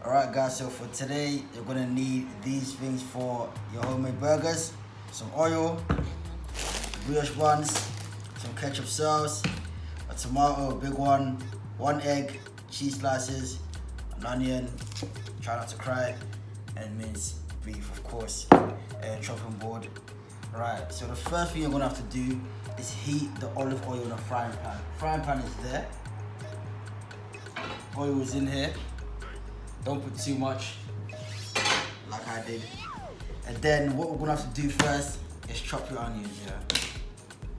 Alright guys, so for today you're gonna need these things for your homemade burgers. Some oil, brioche buns, some ketchup sauce, a tomato, a big one egg, cheese slices, an onion, try not to cry, and minced beef of course, and chopping board. Right, so the first thing you're gonna have to do is heat the olive oil in a frying pan. Frying pan is there, oil is in here. Don't put too much, like I did. And then what we're gonna have to do first is chop your onions, yeah?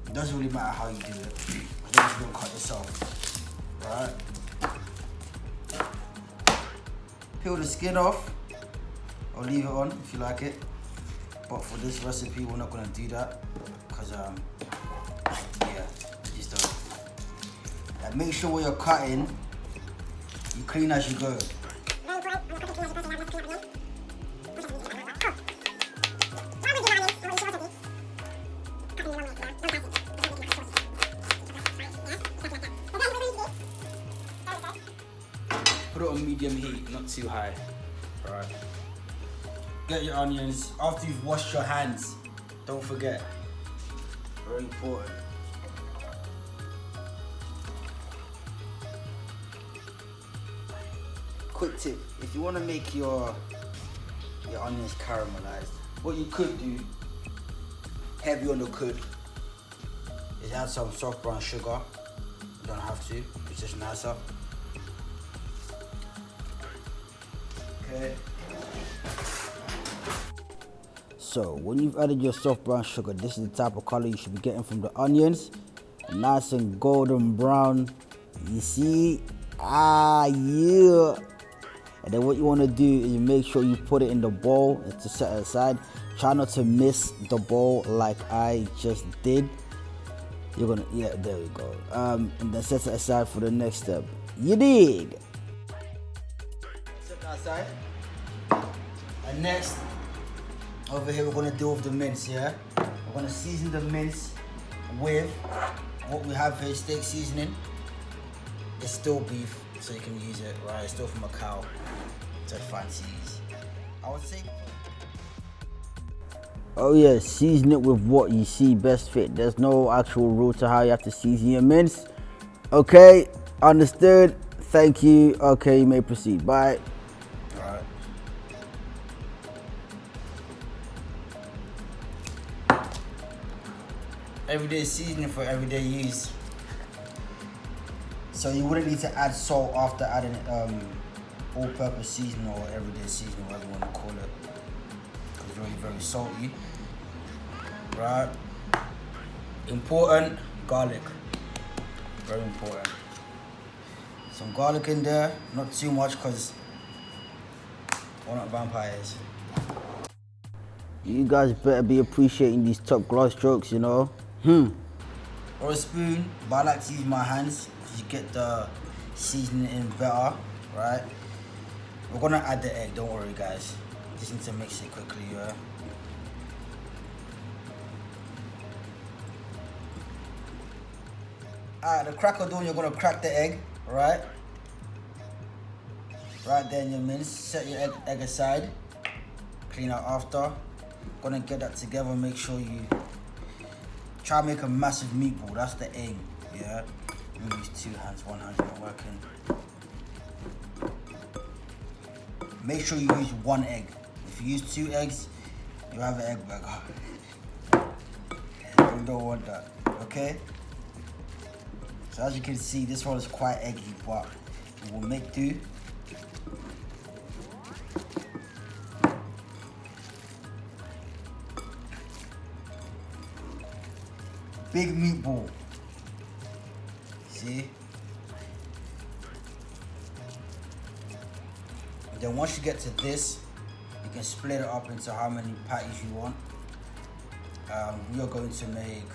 It doesn't really matter how you do it, as long as you don't cut yourself, right? Peel the skin off, or leave it on if you like it. But for this recipe, we're not gonna do that, because yeah, just don't. And make sure when you're cutting, you clean as you go. Put it on medium heat, not too high. Alright. Get your onions after you've washed your hands. Don't forget. Very important. Quick tip, if you want to make your onions caramelized, what you could do, heavy on the could, is add some soft brown sugar. You don't have to, it's just nicer. Okay. So when you've added your soft brown sugar, this is the type of color you should be getting from the onions. Nice and golden brown. You see? Yeah. And then what you want to do is make sure you put it in the bowl to set it aside. Try not to miss the bowl like I just did. You're gonna, yeah, there we go. And then set it aside for the next step. You dig? Set that aside. And next, over here we're gonna deal with the mince, yeah? We're gonna season the mince with what we have here, steak seasoning. It's still beef, so you can use it, right? It's still from a cow, so fancies. I would say, oh yeah, season it with what you see best fit. There's no actual rule to how you have to season your mince. Okay, understood. Thank you. Okay, you may proceed. Bye. All right. Everyday seasoning for everyday use. So you wouldn't need to add salt after adding all-purpose seasoning or everyday seasoning, whatever you want to call it, because it's really very salty. Right. Important, garlic. Very important. Some garlic in there, not too much, because we're not vampires. You guys better be appreciating these top glass jokes, you know. Or a spoon, but I like to use my hands because you get the seasoning in better, right? We're gonna add the egg, don't worry guys. Just need to mix it quickly, yeah. Alright, the cracker doing, you're gonna crack the egg, right? Right there in your mince, set your egg aside. Clean out after. Gonna get that together, make sure you try to make a massive meatball, that's the aim, yeah? I'm gonna use 2 hands, 1 hand's not working. Make sure you use 1 egg. If you use 2 eggs, you have an egg burger. You don't want that, okay? So as you can see, this one is quite eggy, but it will make do. Big meatball. See? And then once you get to this, you can split it up into how many patties you want. We are going to make,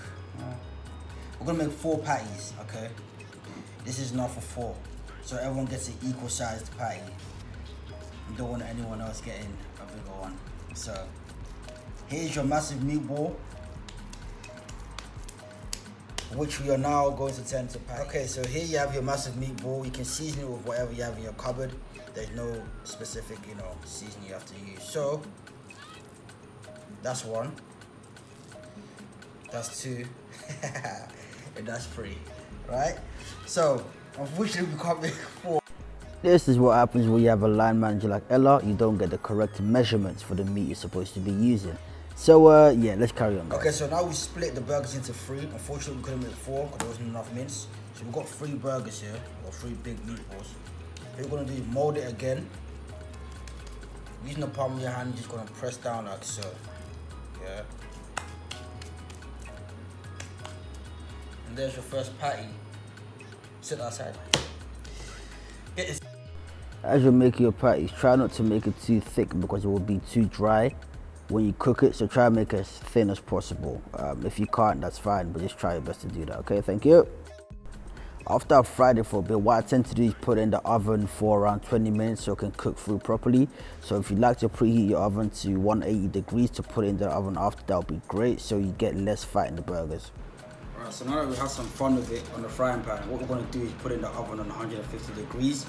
we're gonna make 4 patties, okay? This is enough for 4. So everyone gets an equal sized patty. You don't want anyone else getting a bigger one. So here's your massive meatball, which we are now going to turn to patty. Okay, so here you have your massive meatball. You can season it with whatever you have in your cupboard. There's no specific, season you have to use. So that's one, that's two, and that's three, right? So unfortunately we can't make four. This is what happens when you have a line manager like Ella. You don't get the correct measurements for the meat you're supposed to be using. So yeah, let's carry on, guys. Okay, so now we split the burgers into three. Unfortunately we couldn't make four because there wasn't enough mince. So we've got 3 burgers here, or 3 big meatballs. What we're gonna do is mold it again. Using the palm of your hand, you're just gonna press down like so. Yeah. And there's your first patty. Sit outside. As you're making your patties, try not to make it too thick because it will be too dry when you cook it. So try to make it as thin as possible. If you can't, that's fine, but just try your best to do that. Okay, thank you. After I've fried it for a bit, what I tend to do is put it in the oven for around 20 minutes so it can cook through properly. So if you'd like to preheat your oven to 180 degrees to put it in the oven after, that would be great so you get less fat in the burgers. Alright, so now that we have some fun with it on the frying pan, what we're going to do is put it in the oven on 150 degrees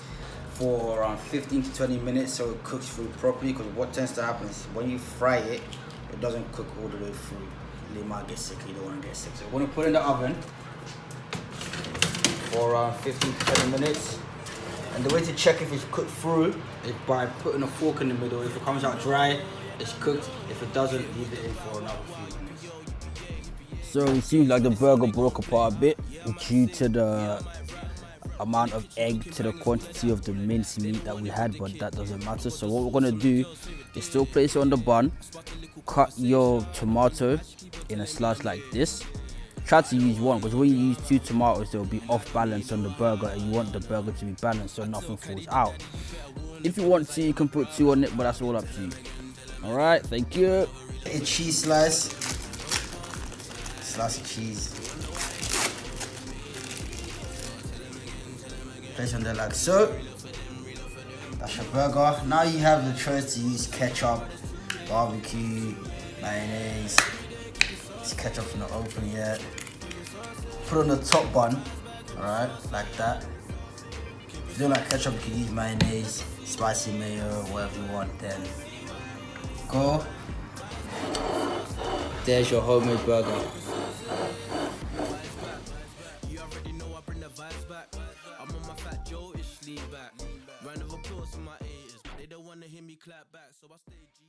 for around 15 to 20 minutes so it cooks through properly, because what tends to happen is when you fry it, it doesn't cook all the way through. You might get sick, you don't want to get sick. So we're going to put it in the oven for around 15 to 20 minutes. And the way to check if it's cooked through is by putting a fork in the middle. If it comes out dry, it's cooked. If it doesn't, leave it in for another few minutes. So it seems like the burger broke apart a bit due to the amount of egg to the quantity of the minced meat that we had, but that doesn't matter. So what we're gonna do is still place it on the bun, cut your tomato in a slice like this. Try to use one, because when you use 2 tomatoes, they'll be off balance on the burger, and you want the burger to be balanced so nothing falls out. If you want to, you can put 2 on it, but that's all up to you. All right, thank you. A cheese slice of cheese. Place on there like so. That's your burger. Now you have the choice to use ketchup, barbecue, mayonnaise. This ketchup's not open yet. Put it on the top bun, alright, like that. If you don't like ketchup, you can use mayonnaise, spicy mayo, whatever you want. Then go. There's your homemade burger. I'm on my Fat Joe-ish lean back. Round of applause for my haters, but they don't wanna hear me clap back, so I stay G.